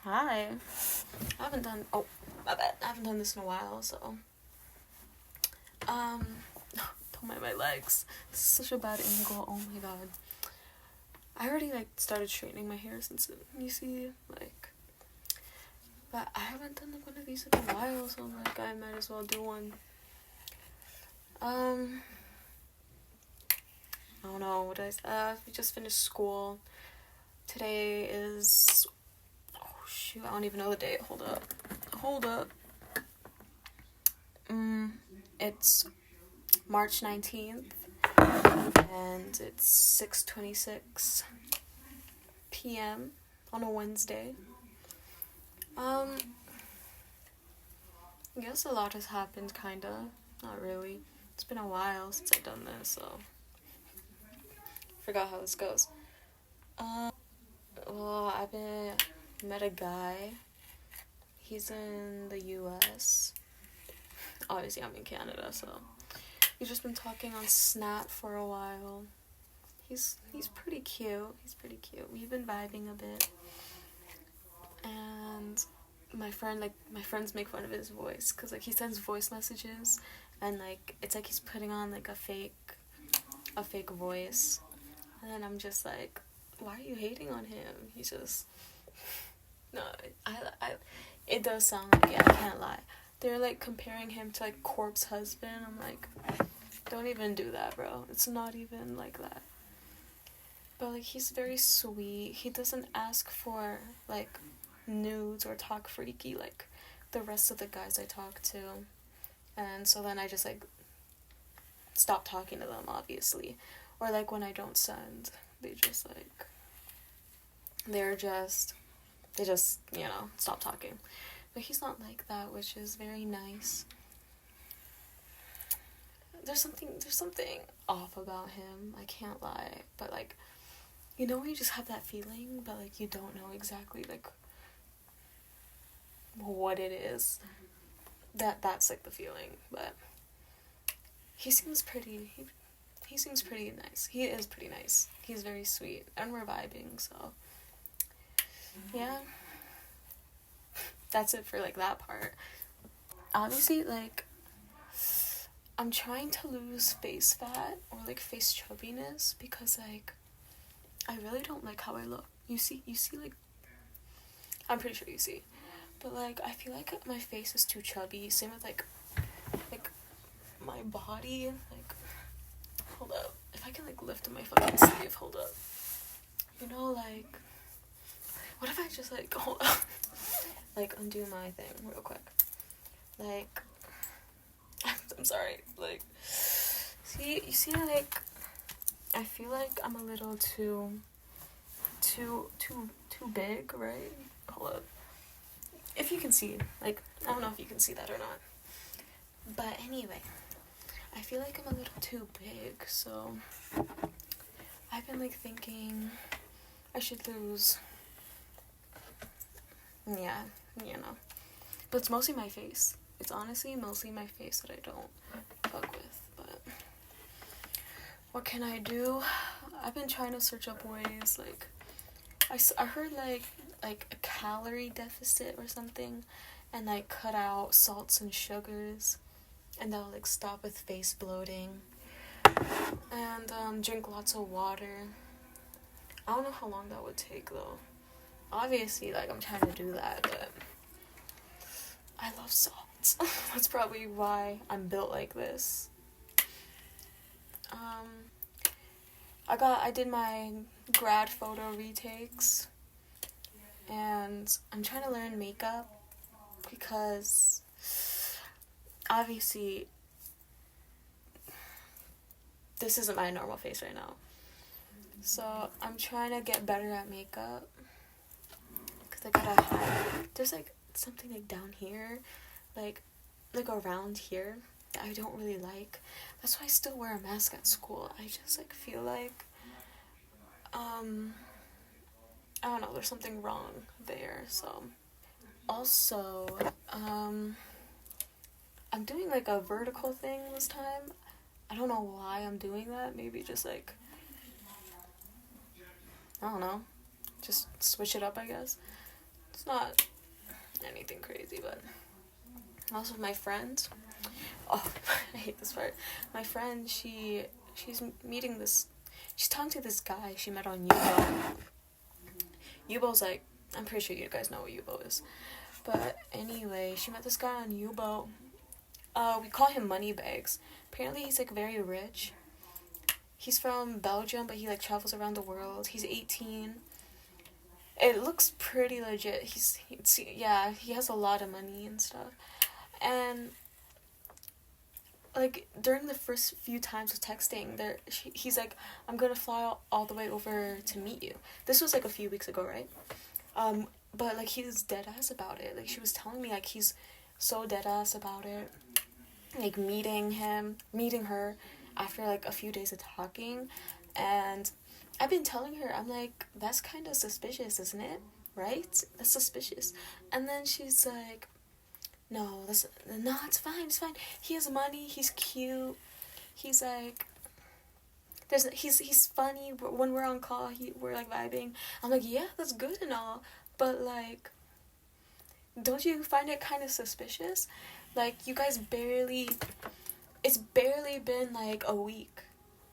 Hi. My bad. I haven't done this in a while, so. Don't mind my legs. This is such a bad angle. Oh my god. I already, started straightening my hair since, you see, but I haven't done, one of these in a while, so I might as well do one. I don't know, what did we just finished school. Today is, I don't even know the date. Hold up. It's March 19th, and it's 6:26 p.m. on a Wednesday. I guess a lot has happened, kinda. Not really. It's been a while since I've done this, so forgot how this goes. Well, met a guy. He's in the US. Obviously, I'm in Canada, so we've just been talking on Snap for a while. He's pretty cute. We've been vibing a bit. And my friends make fun of his voice, because, he sends voice messages, and, it's like he's putting on, a fake voice. And then I'm just like, why are you hating on him? He's just... No, it does sound like, yeah, I can't lie. They're, comparing him to, Corpse Husband. I'm like, don't even do that, bro. It's not even like that. But, he's very sweet. He doesn't ask for, nudes or talk freaky like the rest of the guys I talk to. And so then I just, stop talking to them, obviously. Or, when I don't send, they just, they just, stop talking. But he's not like that, which is very nice. There's something off about him, I can't lie. But, when you just have that feeling, but, you don't know exactly, what it is. That's, the feeling. But he seems pretty nice. He is pretty nice. He's very sweet. And we're vibing, so... Yeah. That's it for, that part. Obviously, I'm trying to lose face fat or, face chubbiness because, I really don't like how I look. You see, I'm pretty sure you see. But, I feel like my face is too chubby. Same with, my body. Hold up. If I can, lift my fucking sleeve, hold up. What if I just, hold up? Undo my thing real quick. I'm sorry. You see, I feel like I'm a little too big, right? Hold up. If you can see, I don't know if you can see that or not. But anyway, I feel like I'm a little too big, so I've been, thinking I should lose. Yeah, But it's mostly my face. It's honestly mostly my face that I don't fuck with, but what can I do? I've been trying to search up ways, I heard, a calorie deficit or something, and, cut out salts and sugars, and that'll, stop with face bloating, and, drink lots of water. I don't know how long that would take, though. Obviously, I'm trying to do that, but I love salt. That's probably why I'm built like this. I did my grad photo retakes, and I'm trying to learn makeup because obviously this isn't my normal face right now. So I'm trying to get better at makeup because I gotta hide. There's something down here, around here that I don't really like. That's why I still wear a mask at school. I just feel I don't know, there's something wrong there. So also I'm doing a vertical thing this time. I don't know why I'm doing that. Maybe just I don't know, just switch it up, I guess. It's not anything crazy, but also my friend. Oh, I hate this part. My friend, she's meeting this. She's talking to this guy she met on Yubo. Yubo's like, I'm pretty sure you guys know what Yubo is. But anyway, she met this guy on Yubo. We call him Moneybags. Apparently he's like very rich. He's from Belgium, but he like travels around the world. He's 18. It looks pretty legit. He has a lot of money and stuff. And like during the first few times of texting, he's like, I'm gonna fly all the way over to meet you. This was like a few weeks ago, right? But like he's dead ass about it. Like she was telling me like he's so dead ass about it. Like meeting her after like a few days of talking, and I've been telling her, I'm like, that's kind of suspicious, isn't it? Right? That's suspicious. And then she's like, no, it's fine. He has money. He's cute. He's like, he's funny. When we're on call, we're like vibing. I'm like, yeah, that's good and all, but like, don't you find it kind of suspicious? Like, you guys it's barely been like a week,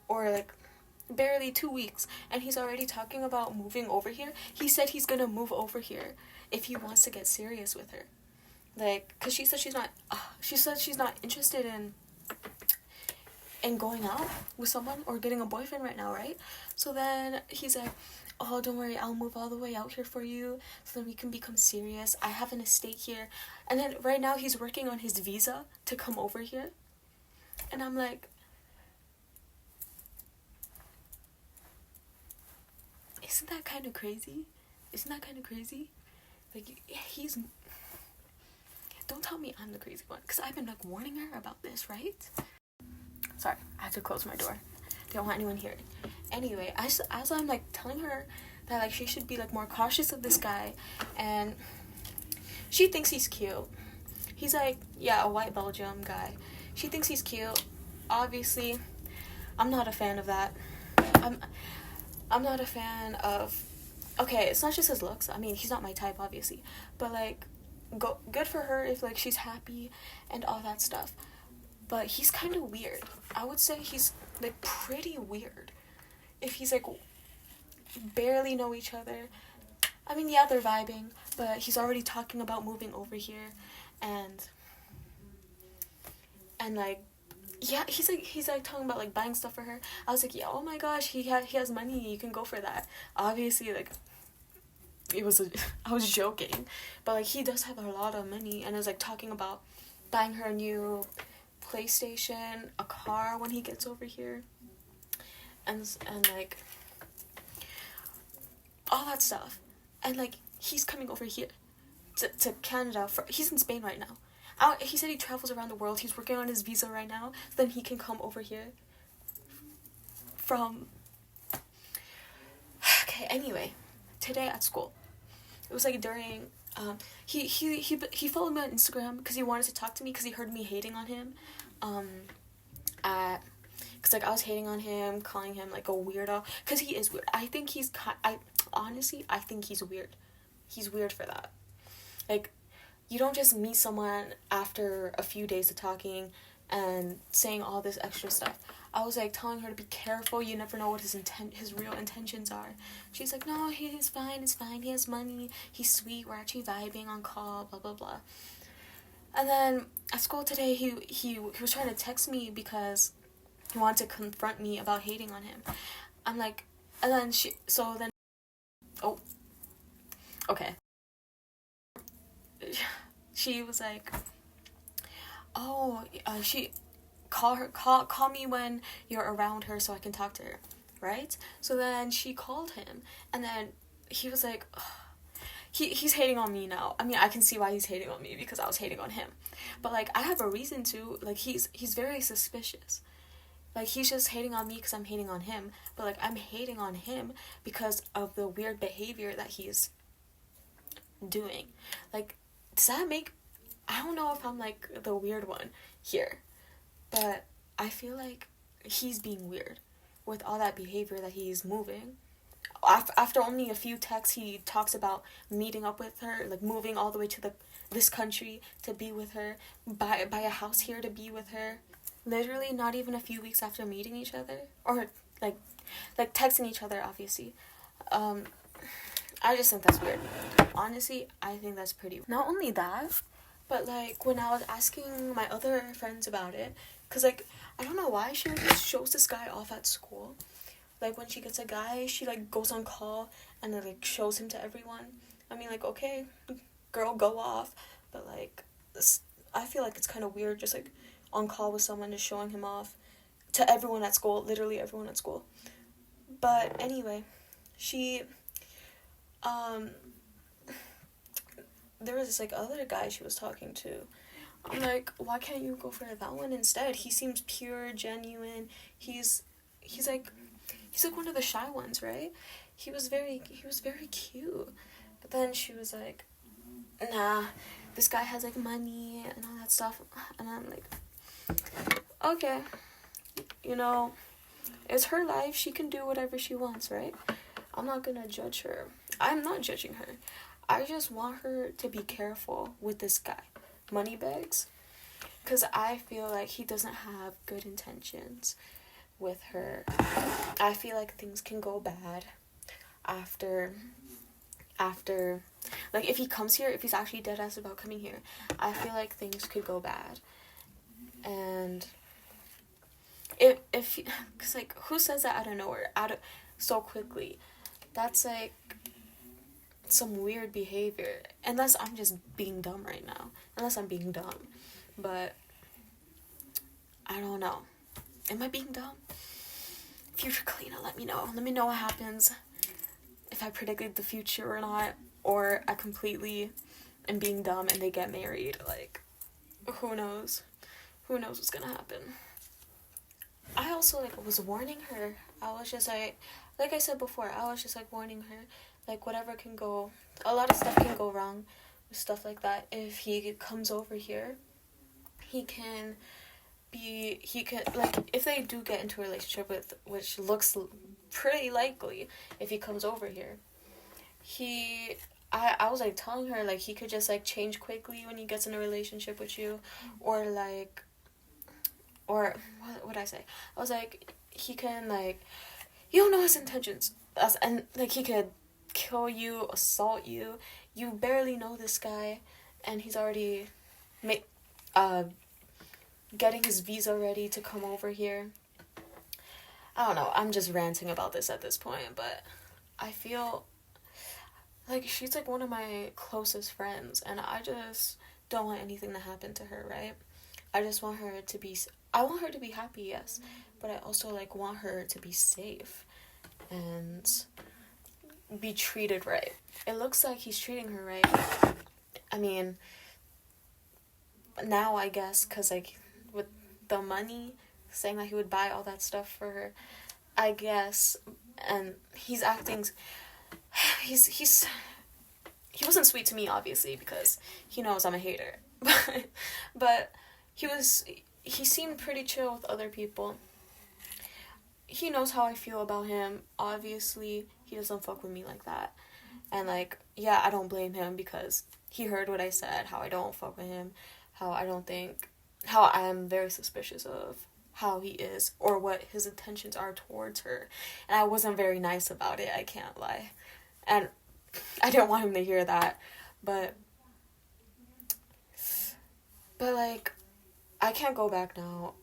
or like barely 2 weeks, and he's already talking about moving over here. He said he's gonna move over here if he wants to get serious with her. Like, cause she said she's not interested in going out with someone or getting a boyfriend right now, right? So then he's like, oh, don't worry, I'll move all the way out here for you so then we can become serious. I have an estate here. And then right now he's working on his visa to come over here. And I'm like, isn't that kind of crazy? Like, he's... Don't tell me I'm the crazy one, because I've been like warning her about this, right? Sorry, I had to close my door. Don't want anyone hearing. Anyway, as I'm like telling her that like she should be like more cautious of this guy, and she thinks he's cute. He's like, yeah, a white Belgium guy. She thinks he's cute. Obviously, I'm not a fan of that. I'm not a fan of... Okay, it's not just his looks. I mean, he's not my type, obviously. But like, good for her if like she's happy and all that stuff. But he's kind of weird. I would say he's like pretty weird. If he's like barely know each other. I mean, yeah, they're vibing, but he's already talking about moving over here, and like, yeah, he's like talking about like buying stuff for her. I was like, yeah, oh my gosh, he has money, you can go for that. Obviously, like, I was joking, but like he does have a lot of money, and is like talking about buying her a new PlayStation, a car when he gets over here, and like all that stuff. And like he's coming over here to Canada. He's in Spain right now. He said he travels around the world. He's working on his visa right now, so then he can come over here from... Okay, anyway, today at school, it was like during... He followed me on Instagram because he wanted to talk to me because he heard me hating on him. Because like I was hating on him, calling him like a weirdo, because he is weird. I think honestly, I think he's weird. He's weird for that. Like, you don't just meet someone after a few days of talking and saying all this extra stuff. I was like telling her to be careful. You never know what his real intentions are. She's like, no, he's fine. It's fine. He has money. He's sweet. We're actually vibing on call. Blah blah blah. And then at school today, he was trying to text me because he wanted to confront me about hating on him. I'm like, and then oh, okay. She was like, oh, she call me when you're around her so I can talk to her, right? So then she called him, and then he was like, ugh. He's hating on me now. I mean, I can see why he's hating on me because I was hating on him, but like I have a reason to. Like he's very suspicious. Like he's just hating on me because I'm hating on him, but like I'm hating on him because of the weird behavior that he's doing. Like, does that make... I don't know if I'm like the weird one here, but I feel like he's being weird with all that behavior that he's moving. after only a few texts, he talks about meeting up with her, like moving all the way to this country to be with her, buy a house here to be with her. Literally not even a few weeks after meeting each other, or like texting each other, obviously. I just think that's weird. Honestly, I think that's pretty weird. Not only that, but like when I was asking my other friends about it, cause like I don't know why she like just shows this guy off at school. Like when she gets a guy, she like goes on call and then like shows him to everyone. I mean, like, okay, girl, go off, but like I feel like it's kind of weird just like on call with someone just showing him off to everyone at school, literally everyone at school. But anyway, she there was this like other guy she was talking to. I'm like, why can't you go for that one instead? He seems pure, genuine. He's like one of the shy ones, right? He was very cute. But then she was like, nah, this guy has like money and all that stuff. And I'm like, okay, you know, it's her life. She can do whatever she wants, right? I'm not gonna judge her. I'm not judging her. I just want her to be careful with this guy, Moneybags, because I feel like he doesn't have good intentions with her. I feel like things can go bad after like if he comes here, if he's actually dead ass about coming here, I feel like things could go bad. And if because like who says that out of nowhere, so quickly? That's like some weird behavior, unless I'm just being dumb right now, unless I'm being dumb. But I don't know, am I being dumb? Future Kalina, let me know what happens, if I predicted the future or not, or I completely am being dumb and they get married. Like, who knows what's gonna happen. I also like was warning her. I was just like I said before, I was just like warning her, like whatever can go, a lot of stuff can go wrong with stuff like that. If he comes over here, he can like, if they do get into a relationship, with which looks pretty likely, if he comes over here, I was like telling her, like, he could just like change quickly when he gets in a relationship with you, or what would I say? I was like, he can, like, you don't know his intentions, and like he could kill you, assault you. You barely know this guy, and he's already getting his visa ready to come over here. I don't know, I'm just ranting about this at this point, but I feel like she's like one of my closest friends, and I just don't want anything to happen to her, right? I just want her to be, I want her to be happy, yes, but I also like want her to be safe and be treated right. It looks like he's treating her right. I mean, now I guess, because like with the money, saying that he would buy all that stuff for her, I guess, and he's acting, he wasn't sweet to me, obviously, because he knows I'm a hater, but he seemed pretty chill with other people. He knows how I feel about him. Obviously, he doesn't fuck with me like that. And, like, yeah, I don't blame him, because he heard what I said, how I don't fuck with him, how I am very suspicious of how he is, or what his intentions are towards her. And I wasn't very nice about it, I can't lie. And I didn't want him to hear that. But like, I can't go back now.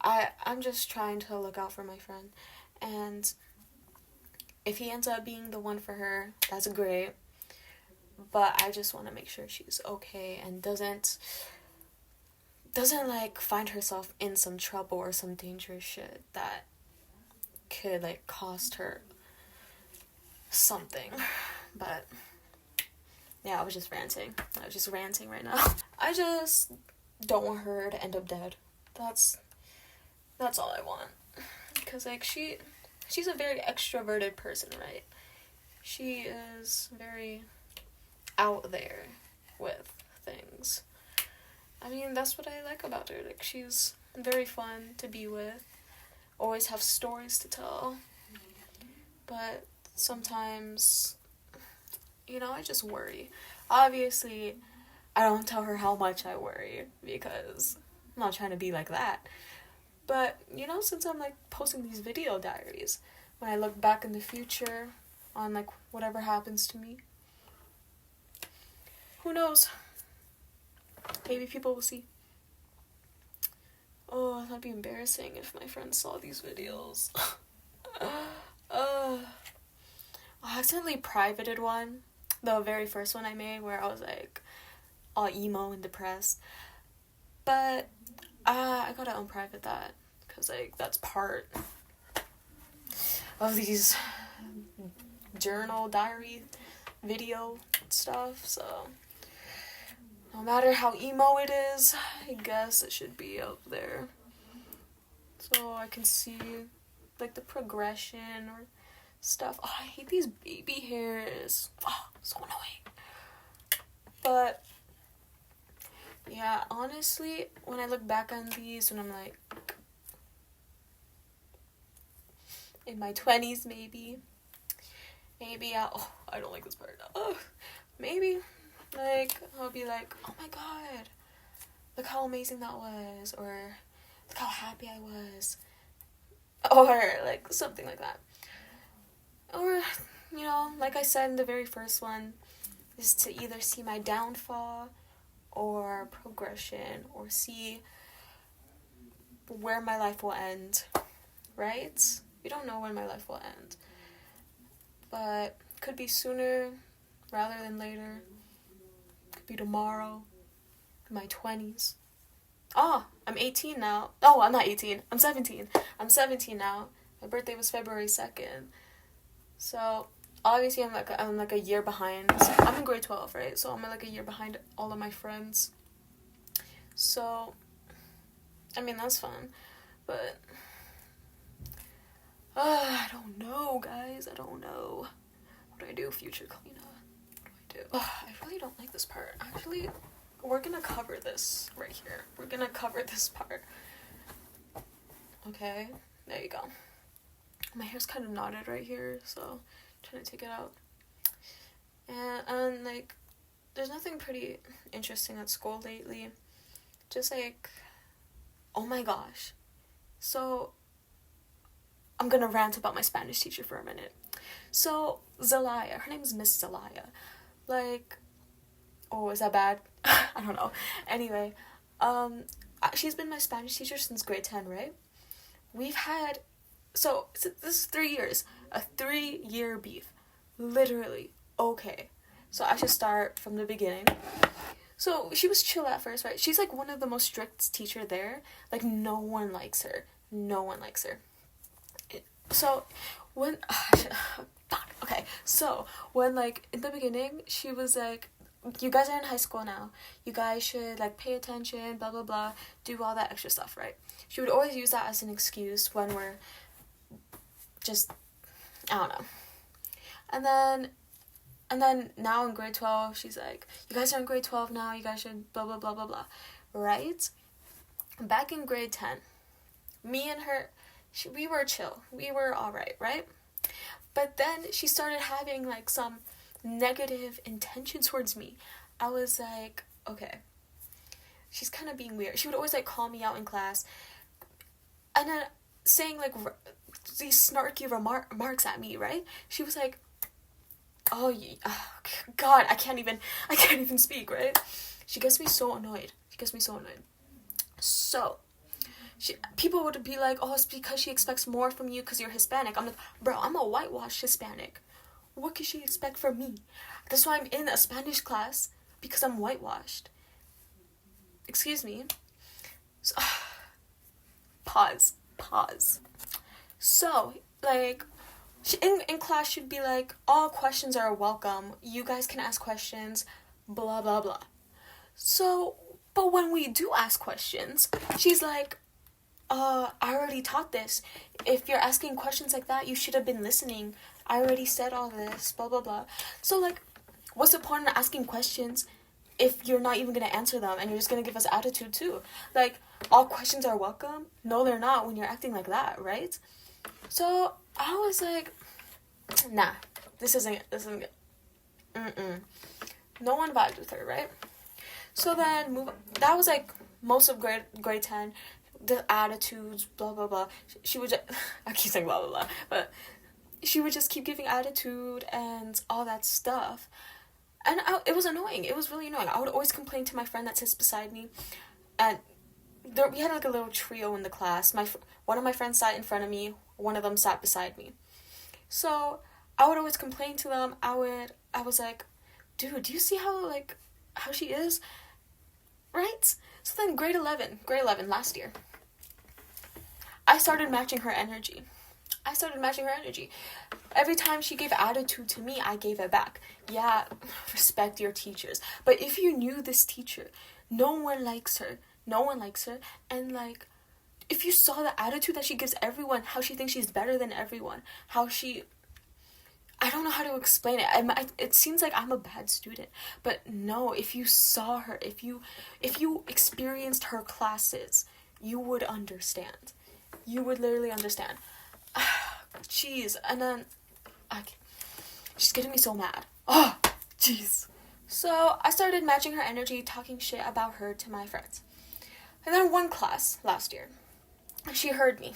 I'm just trying to look out for my friend. And if he ends up being the one for her, that's great. But I just want to make sure she's okay and doesn't like find herself in some trouble or some dangerous shit that could like cost her something. But yeah, I was just ranting right now. I just don't want her to end up dead. That's all I want. Because like she's a very extroverted person, right? She is very out there with things. I mean, that's what I like about her. Like, she's very fun to be with. Always have stories to tell. But sometimes, I just worry. Obviously, I don't tell her how much I worry because I'm not trying to be like that. But, since I'm, like, posting these video diaries, when I look back in the future on, like, whatever happens to me, who knows? Maybe people will see. Oh, that'd be embarrassing if my friends saw these videos. I accidentally privated one, the very first one I made, where I was, like, all emo and depressed. But I gotta unprivate that, because, like, that's part of these journal, diary, video stuff, so no matter how emo it is, I guess it should be up there. So I can see, like, the progression or stuff. Oh, I hate these baby hairs. Oh, so annoying. But yeah, honestly, when I look back on these, when I'm like in my 20s, maybe I don't like this part. Maybe, like, I'll be like, oh my god, look how amazing that was, or look how happy I was, or like something like that. Or, like I said in the very first one, is to either see my downfall or progression, or see where my life will end, right? We don't know when my life will end, but could be sooner rather than later. Could be tomorrow, in my 20s. I'm 18 now. Oh, I'm not 18. I'm 17. I'm 17 now. My birthday was February 2nd. So, obviously, I'm like a year behind. So I'm in grade 12, right? So I'm like a year behind all of my friends. So, I mean, that's fun. But, I don't know, guys. I don't know. What do I do? Future cleanup. What do I do? I really don't like this part. Actually, we're gonna cover this right here. We're gonna cover this part. Okay, there you go. My hair's kind of knotted right here, so I'm trying to take it out. And like, there's nothing pretty interesting at school lately. Just like, oh my gosh. So, I'm gonna rant about my Spanish teacher for a minute. So, Zelaya, her name is Miss Zelaya. Like, oh, is that bad? I don't know. Anyway, she's been my Spanish teacher since grade 10, right? We've had, so this is 3 years, a 3-year beef. Literally. Okay. So I should start from the beginning. So she was chill at first, right? She's like one of the most strict teacher there. Like, no one likes her. No one likes her. So when, okay, so when, like, in the beginning, she was like, you guys are in high school now. You guys should, like, pay attention, blah, blah, blah, do all that extra stuff, right? She would always use that as an excuse when we're just, I don't know. And then now in grade 12, she's like, you guys are in grade 12 now, you guys should blah, blah, blah, blah, blah, right? Back in grade 10, me and her, we were chill. We were alright, right? But then she started having, like, some negative intention towards me. I was like, okay, she's kind of being weird. She would always, like, call me out in class and then saying, like, these snarky remarks at me, right? She was like, oh god, I can't even speak, right? She gets me so annoyed. So people would be like, oh, it's because she expects more from you because you're Hispanic. I'm like, bro, I'm a whitewashed Hispanic. What could she expect from me? That's why I'm in a Spanish class, because I'm whitewashed. Excuse me. So, pause. So, like, in class she'd be like, all questions are welcome. You guys can ask questions, blah, blah, blah. So, but when we do ask questions, she's like, I already taught this. If you're asking questions like that, you should have been listening. I already said all this, blah, blah, blah. So, like, what's the point of asking questions if you're not even going to answer them and you're just going to give us attitude too? Like, all questions are welcome? No, they're not when you're acting like that, right? So, I was like, nah, this isn't good. No one vibed with her, right? So then that was like most of grade 10, the attitudes, blah blah blah. She would just, I keep saying blah blah blah, but she would just keep giving attitude and all that stuff. And it was annoying. It was really annoying. I would always complain to my friend that sits beside me. And we had like a little trio in the class. One of my friends sat in front of me. One of them sat beside me. So I would always complain to them. I was like, dude, do you see how she is? Right? So then grade 11 last year, I started matching her energy. Every time she gave attitude to me, I gave it back. Yeah, respect your teachers. But if you knew this teacher, no one likes her. And like, if you saw the attitude that she gives everyone, how she thinks she's better than everyone, I don't know how to explain it. It seems like I'm a bad student, but no, if you saw her, if you experienced her classes, you would understand. You would literally understand. Jeez, and then she's getting me so mad. Oh, jeez. So I started matching her energy, talking shit about her to my friends. And then one class last year, she heard me.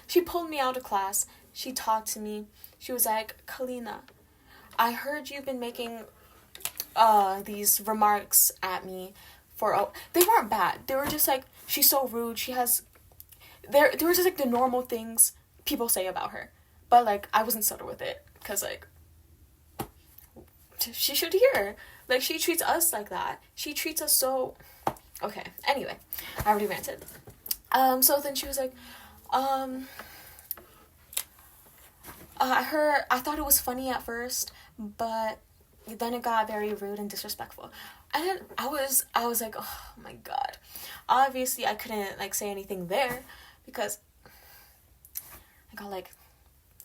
She pulled me out of class. She talked to me. She was like, Kalina, I heard you've been making these remarks at me they weren't bad. They were just like, she's so rude. They were just like the normal things people say about her. But like, I wasn't subtle with it. Because like, she should hear. Like, she treats us like that. She treats us so... Okay, anyway. I already ranted. So then she was like, I thought it was funny at first, but then it got very rude and disrespectful. And then I was like, oh my god. Obviously, I couldn't, like, say anything there, because I got, like,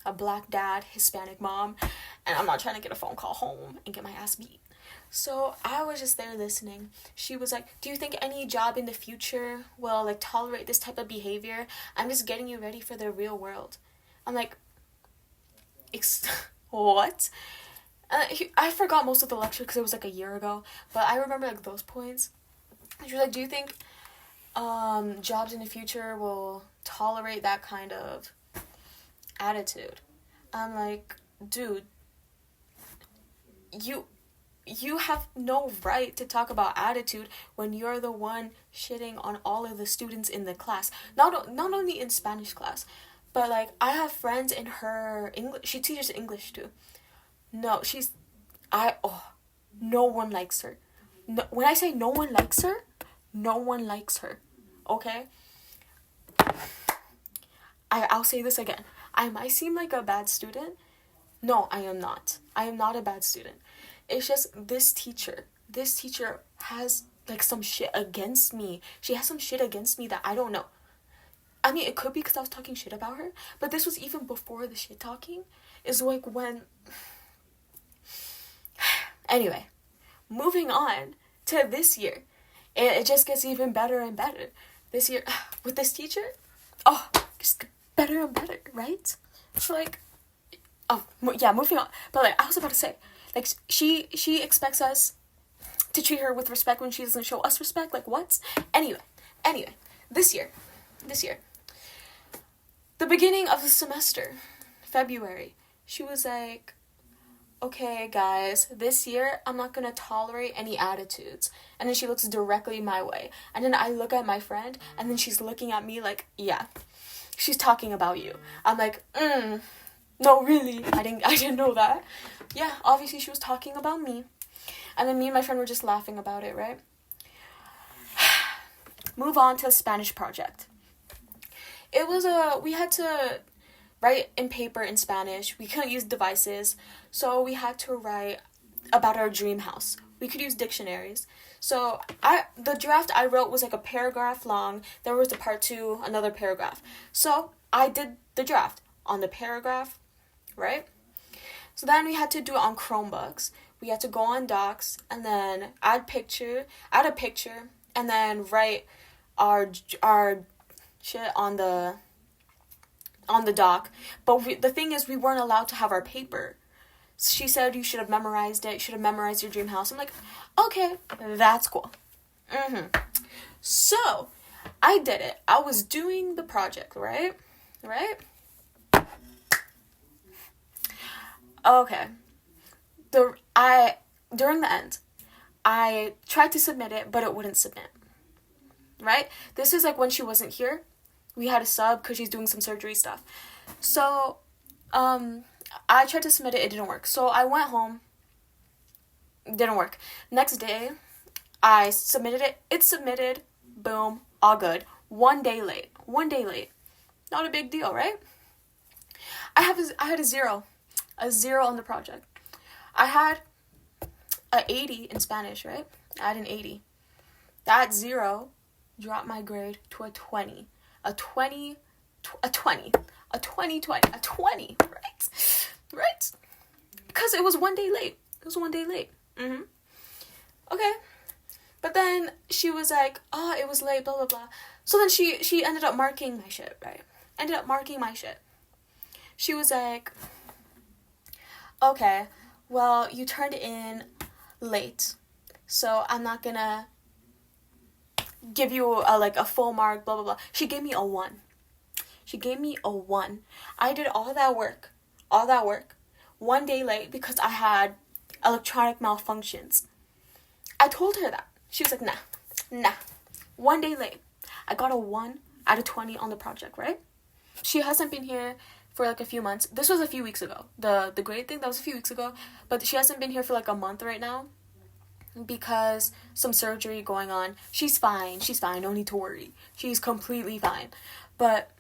a black dad, Hispanic mom, and I'm not trying to get a phone call home and get my ass beat. So I was just there listening. She was like, do you think any job in the future will, like, tolerate this type of behavior? I'm just getting you ready for the real world. I'm like, what? I forgot most of the lecture because it was like a year ago, but I remember like those points. And she was like, do you think jobs in the future will tolerate that kind of attitude? I'm like, dude, you have no right to talk about attitude when you're the one shitting on all of the students in the class. Not only in Spanish class, but like, I have friends in her English. She teaches English too. No, no one likes her. No, when I say no one likes her, no one likes her. Okay? I'll say this again. I might seem like a bad student. No, I am not. I am not a bad student. It's just this teacher has like some shit against me. She has some shit against me that I don't know. I mean, it could be because I was talking shit about her, but this was even before the shit talking. Is like when... Anyway, moving on to this year. It just gets even better and better. This year, with this teacher, just better and better, right? So like, moving on. But like, I was about to say, like, she expects us to treat her with respect when she doesn't show us respect. Like, what? Anyway, this year, the beginning of the semester, February, she was like, okay, guys, this year, I'm not gonna tolerate any attitudes. And then she looks directly my way. And then I look at my friend, and then she's looking at me like, yeah, she's talking about you. I'm like, no, really? I didn't know that. Yeah, obviously she was talking about me. And then me and my friend were just laughing about it, right? Move on to the Spanish project. It was we had to write in paper in Spanish. We couldn't use devices, so we had to write about our dream house. We could use dictionaries. So the draft I wrote was like a paragraph long. There was the part 2, another paragraph. So I did the draft on the paragraph, right? So then we had to do it on Chromebooks. We had to go on Docs and then add a picture, and then write our shit on the on the doc. But the thing is, we weren't allowed to have our paper. She said, you should have memorized it. You should have memorized your dream house. I'm like, okay, that's cool. So, I did it. I was doing the project, right? Okay. During the end, I tried to submit it, but it wouldn't submit. Right? This is like when she wasn't here. We had a sub because she's doing some surgery stuff. So, I tried to submit it. It didn't work. So I went home. It didn't work. Next day, I submitted it. It submitted. Boom. All good. 1 day late. Not a big deal, right? I had a zero on the project. I had a 80 in Spanish, right? I had an 80. That zero dropped my grade to a 20. A 20, right? Because it was 1 day late. Okay. But then she was like, oh, it was late, blah, blah, blah. So then she ended up marking my shit, right? She was like, okay, well, you turned in late, so I'm not gonna give you a full mark, blah, blah, blah. She gave me a 1. I did all that work, 1 day late because I had electronic malfunctions. I told her that. She was like, nah. 1 day late. I got a 1 out of 20 on the project, right? She hasn't been here for like a few months. This was a few weeks ago. The grade thing, that was a few weeks ago. But she hasn't been here for like a month right now because some surgery going on. She's fine. No need to worry. She's completely fine. But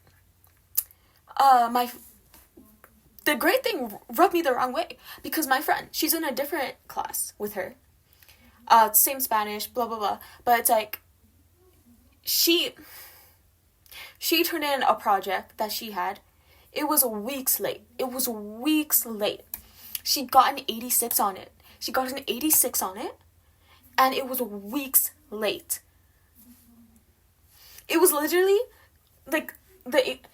the grade thing rubbed me the wrong way because my friend, she's in a different class with her. Same Spanish, blah, blah, blah. But it's like, she turned in a project that she had. It was weeks late. She got an 86 on it. And it was weeks late. It was literally, like, it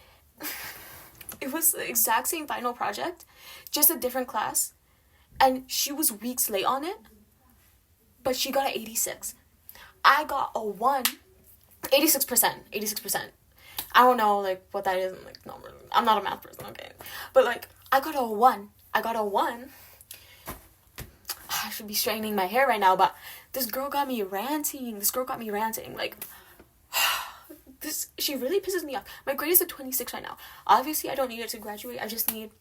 was the exact same final project, just a different class. And she was weeks late on it. But she got an 86. I got a 1. 86%. I don't know, like, what that is. Like, no, I'm not a math person, okay? But, like, I got a 1. I should be straightening my hair right now, but this girl got me ranting. Like, she really pisses me off. My grade is a 26 right now. Obviously, I don't need it to graduate. I just need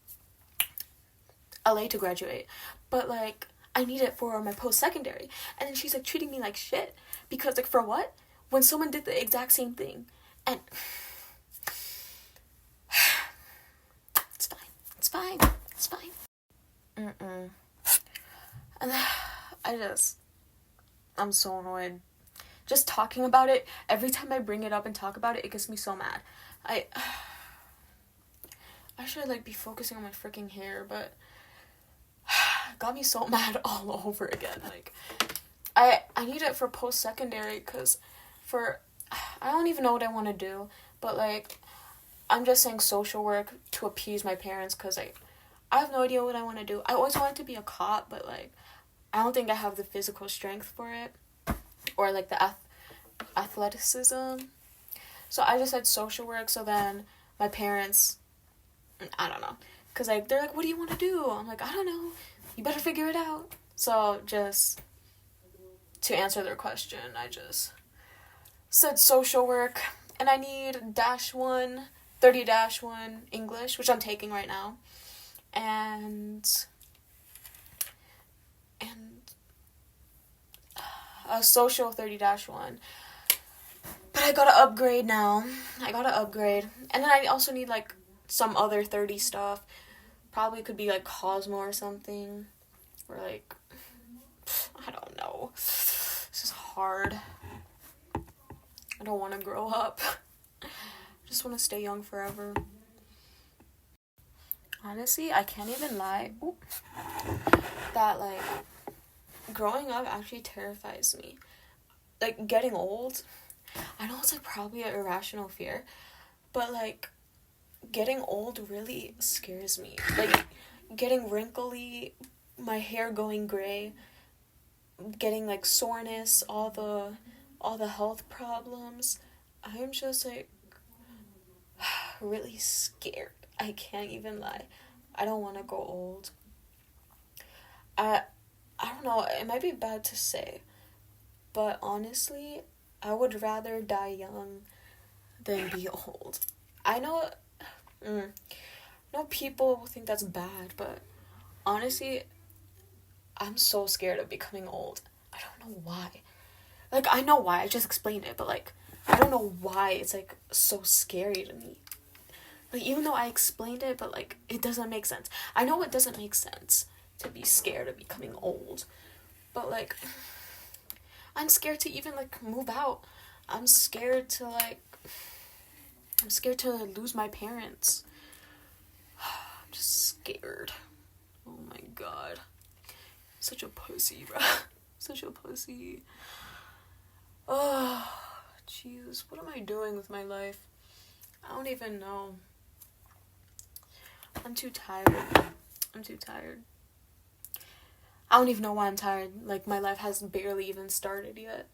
LA to graduate. But, like, I need it for my post-secondary. And then she's, like, treating me like shit. Because, like, for what? When someone did the exact same thing. And it's fine. And I'm so annoyed. Just talking about it, every time I bring it up and talk about it, it gets me so mad. I should, like, be focusing on my freaking hair, but it got me so mad all over again. Like, I need it for post-secondary, because I don't even know what I want to do, but, like, I'm just saying social work to appease my parents, because, like, I have no idea what I want to do. I always wanted to be a cop, but, like, I don't think I have the physical strength for it, or, like, the athleticism. So I just said social work, so then my parents, I don't know, because, like, they're like, what do you want to do? I'm like, I don't know, you better figure it out. So just to answer their question, I just said social work, and I need -1, 30-1 English, which I'm taking right now, and a social 30-1. But I gotta upgrade now. And then I also need, like, some other 30 stuff. Probably could be, like, Cosmo or something. Or, like, I don't know. This is hard. I don't want to grow up. I just want to stay young forever. Honestly, I can't even lie. That, like, growing up actually terrifies me. Like, getting old, I know it's, like, probably an irrational fear, but, like, getting old really scares me. Like, getting wrinkly, my hair going gray, getting like soreness, all the health problems. I'm just like really scared. I can't even lie. I don't want to go old. I I don't know, it might be bad to say, but honestly, I would rather die young than be old. I know people will think that's bad, but honestly, I'm so scared of becoming old. I don't know why. Like, I know why, I just explained it, but like, I don't know why it's like so scary to me. Like, even though I explained it, but like, it doesn't make sense. I know it doesn't make sense to be scared of becoming old, but like, I'm scared to even like move out. I'm scared to lose my parents. I'm just scared. Oh my god. Such a pussy, bro. Such a pussy. Oh, Jesus. What am I doing with my life? I don't even know. I'm too tired. I don't even know why I'm tired. Like, my life has barely even started yet.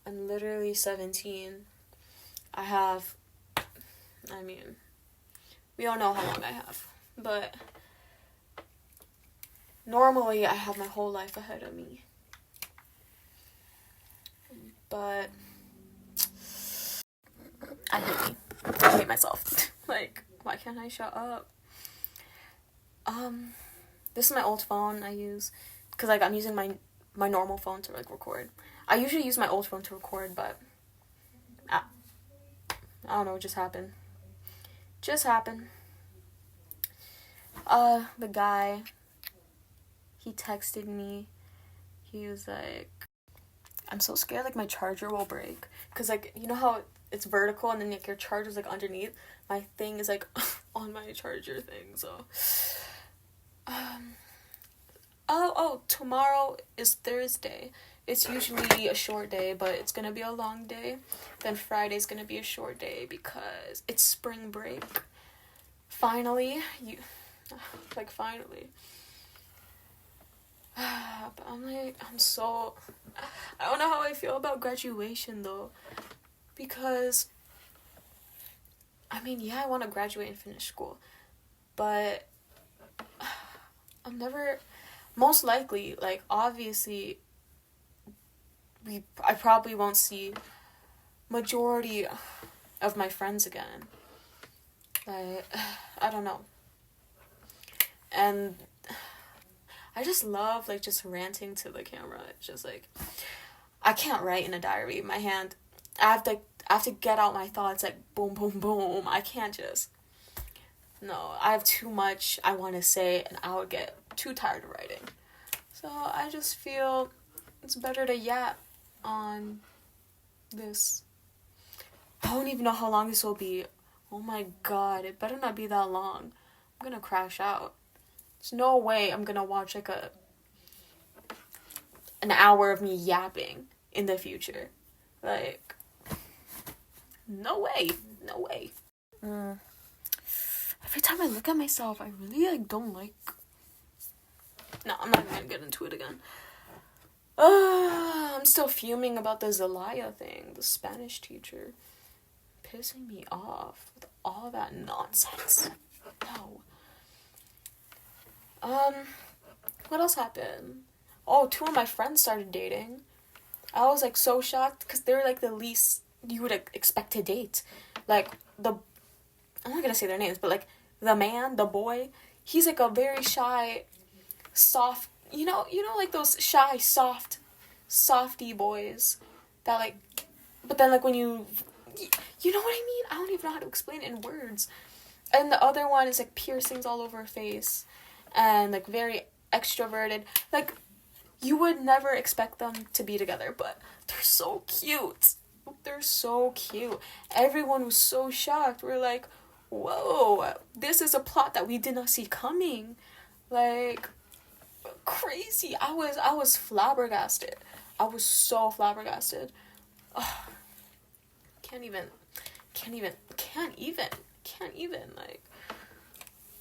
I'm literally 17. We don't know how long I have. But normally I have my whole life ahead of me. But I hate me. I hate myself. Like, why can't I shut up? This is my old phone I use. Because, like, I'm using my normal phone to, like, record. I usually use my old phone to record, but I don't know what just happened. The guy, he texted me. He was like, I'm so scared, like, my charger will break. Because, like, you know how it's vertical and then, like, your charger's, like, underneath? My thing is, like, on my charger thing, so. Tomorrow is Thursday. It's usually a short day, but it's gonna be a long day. Then Friday's gonna be a short day because it's spring break. Finally. Finally. But I don't know how I feel about graduation, though. Because, I mean, yeah, I want to graduate and finish school. But most likely, like, obviously, I probably won't see majority of my friends again. Like, I don't know. And I just love, like, just ranting to the camera. It's just, like, I can't write in a diary. My hand, I have to get out my thoughts, like, boom, boom, boom. I can't just, no, I have too much I want to say, and I would get too tired of writing. So I just feel it's better to yap on this. I don't even know how long this will be. Oh my god, it better not be that long. I'm gonna crash out. There's no way I'm gonna watch like an hour of me yapping in the future. Like, no way. Every time I look at myself, I really like don't like. No, I'm not gonna get into it again. I'm still fuming about the Zelaya thing, the Spanish teacher. Pissing me off with all that nonsense. No. What else happened? Oh, two of my friends started dating. I was like so shocked because they're like the least you would expect to date. Like I'm not gonna say their names, but like the boy, he's like a very shy, soft, you know, like those shy, softy boys that like, but then like when you know what I mean? I don't even know how to explain it in words. And the other one is like piercings all over her face and like very extroverted. Like, you would never expect them to be together, but they're so cute. Everyone was so shocked. We're like, whoa, this is a plot that we did not see coming. Like, crazy. I was flabbergasted. I was so flabbergasted. Oh, can't even can't even, like,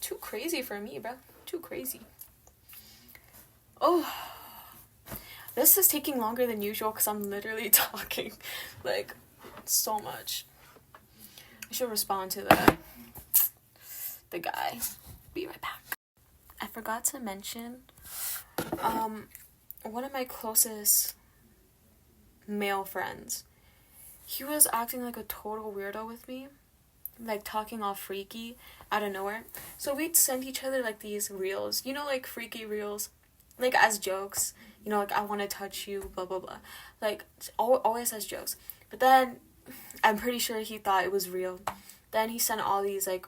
too crazy for me, bro. Too crazy. Oh, this is taking longer than usual because I'm literally talking, like, so much. I should respond to the guy. Be right back. I forgot to mention, one of my closest male friends, he was acting like a total weirdo with me, like talking all freaky out of nowhere. So we'd send each other like these reels, you know, like freaky reels, like as jokes, you know, like I want to touch you, blah blah blah, like always as jokes. But then I'm pretty sure he thought it was real. Then he sent all these like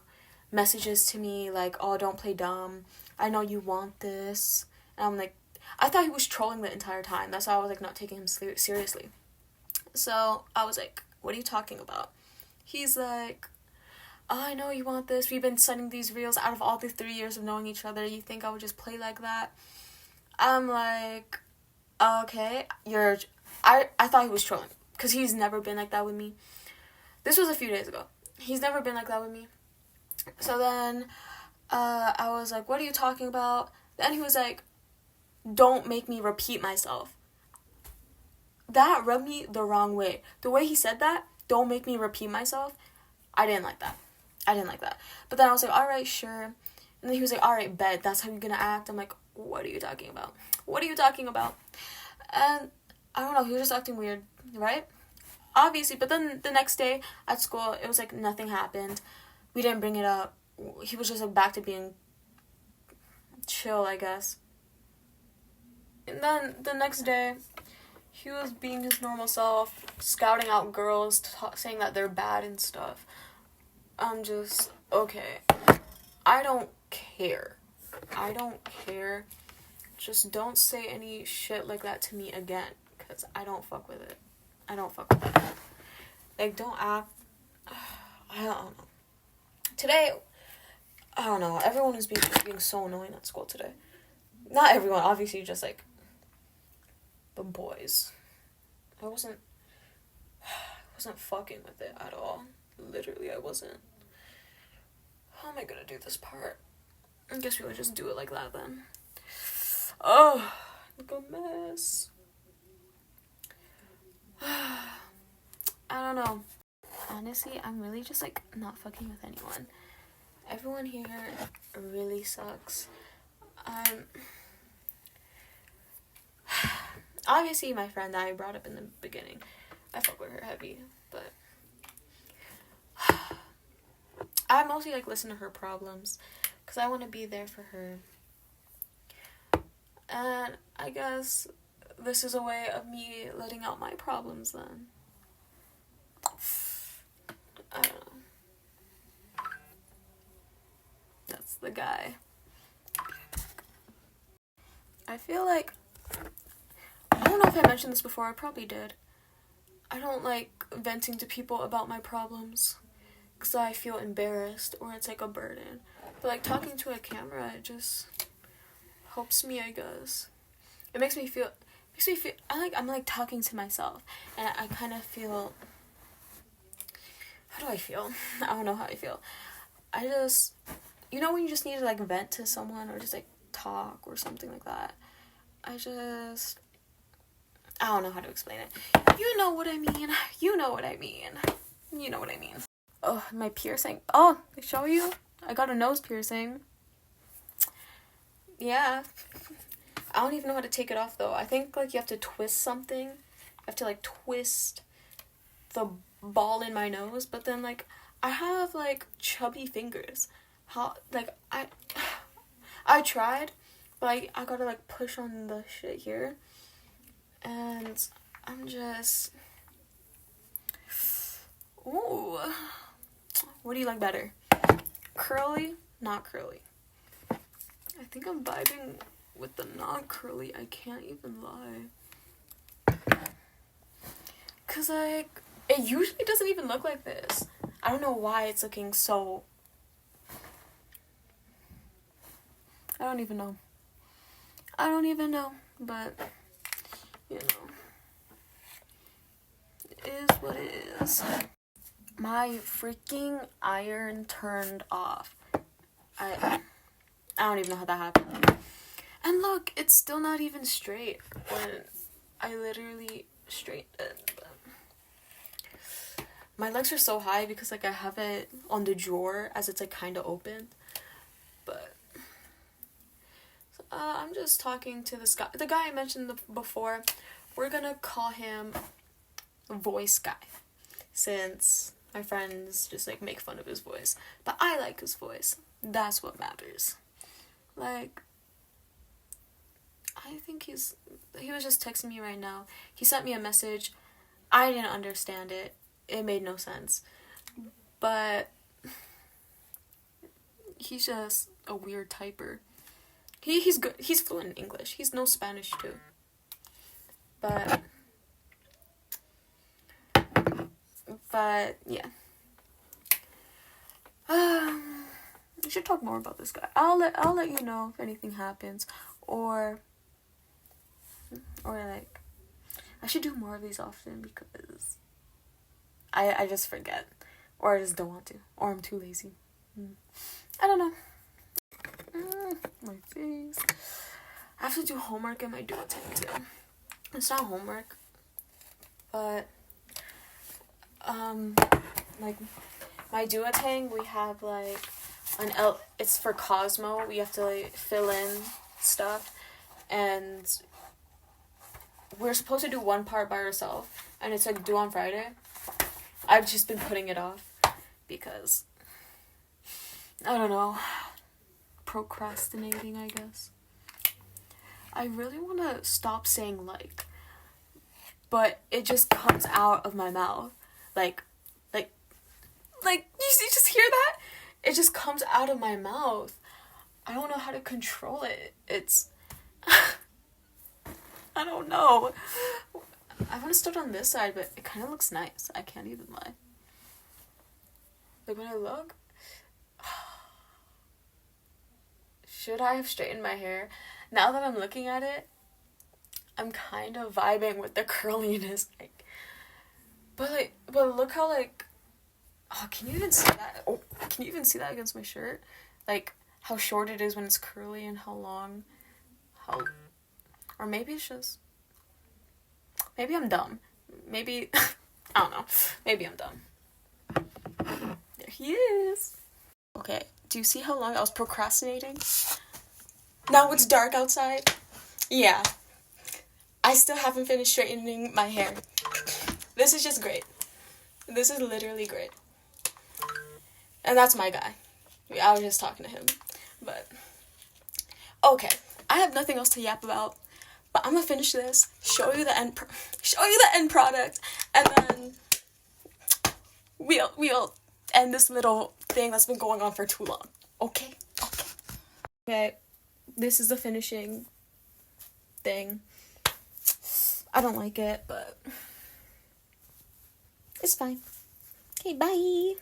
messages to me like, oh, don't play dumb, I know you want this. And I'm like, I thought he was trolling the entire time. That's why I was like not taking him seriously. So I was like, what are you talking about? He's like, oh, I know you want this, we've been sending these reels out of all the 3 years of knowing each other, you think I would just play like that? I'm like, okay, I thought he was trolling, because he's never been like that with me. This was a few days ago. He's never been like that with me. So then I was like, what are you talking about? Then he was like, don't make me repeat myself. That rubbed me the wrong way. The way he said that, don't make me repeat myself, I didn't like that. But then I was like, all right, sure. And then he was like, all right, bet, that's how you're gonna act. I'm like, what are you talking about? And I don't know, he was just acting weird, right? Obviously. But then the next day at school, it was like nothing happened. We didn't bring it up. He was just like back to being chill, I guess. And then the next day, he was being his normal self, scouting out girls, saying that they're bad and stuff. I'm just, okay, I don't care. Just don't say any shit like that to me again, because I don't fuck with it. Like, don't act, I don't know. Today, I don't know, everyone is being so annoying at school today. Not everyone, obviously, just like the boys. I wasn't fucking with it at all. Literally, I wasn't. How am I gonna do this part? I guess we would just do it like that then. Oh, like a mess. I don't know. Honestly, I'm really just like not fucking with anyone. Everyone here really sucks. Obviously, my friend that I brought up in the beginning, I fuck with her heavy, but I mostly like listen to her problems because I want to be there for her. And I guess this is a way of me letting out my problems then. I don't know. That's the guy. I feel like, I don't know if I mentioned this before, I probably did. I don't like venting to people about my problems because I feel embarrassed or it's like a burden. But like talking to a camera, it just helps me, I guess. It makes me feel I'm like talking to myself, and I kind of feel, how do I feel? I don't know how I feel. I just, you know when you just need to like vent to someone or just like talk or something like that. I don't know how to explain it. You know what I mean. Oh, my piercing. Oh, I show you? I got a nose piercing. Yeah. I don't even know how to take it off though. I think like you have to twist something. You have to like twist the ball in my nose, but then like I have like chubby fingers. How like I tried, but like I gotta like push on the shit here. And I'm just, ooh, what do you like better? Curly? Not curly. I think I'm vibing with the non-curly, I can't even lie. Cause like, it usually doesn't even look like this. I don't know why it's looking so, I don't even know, but, you know, it is what it is. my freaking iron turned off. I don't even know how that happened. And look, it's still not even straight when I literally straightened it. But my legs are so high because like I have it on the drawer as it's like kind of open. But I'm just talking to this guy. The guy I mentioned before. We're gonna call him Voice Guy, since my friends just like make fun of his voice. But I like his voice. That's what matters. Like, I think he was just texting me right now. He sent me a message. I didn't understand it. It made no sense. But he's just a weird typer. He's good. He's fluent in English. He's no Spanish too. But yeah. We should talk more about this guy. I'll let you know if anything happens, or like I should do more of these often because I just forget, or I just don't want to, or I'm too lazy. I don't know. My face. I have to do homework in my duo tank too. It's not homework, but like my duotang, we have like it's for Cosmo. We have to like fill in stuff, and we're supposed to do one part by ourselves, and it's like due on Friday. I've just been putting it off because I don't know, procrastinating, I guess. I really want to stop saying like, but it just comes out of my mouth. Like, you just hear that? It just comes out of my mouth. I don't know how to control it. It's, I don't know. I want to start on this side, but it kind of looks nice. I can't even lie. Like, when I look, should I have straightened my hair? Now that I'm looking at it, I'm kind of vibing with the curliness. Like, but look how like, oh, can you even see that? Oh, can you even see that against my shirt? Like, how short it is when it's curly and how long, or maybe it's just, maybe I'm dumb. Maybe, I don't know. Maybe I'm dumb. There he is. Okay, do you see how long I was procrastinating? Now it's dark outside. Yeah. I still haven't finished straightening my hair. This is just great. This is literally great. And that's my guy. I was just talking to him. But, okay. I have nothing else to yap about. But I'm gonna finish this, show you the end product, and then we'll end this little thing that's been going on for too long. Okay? Okay. This is the finishing thing. I don't like it, but it's fine. Okay, bye.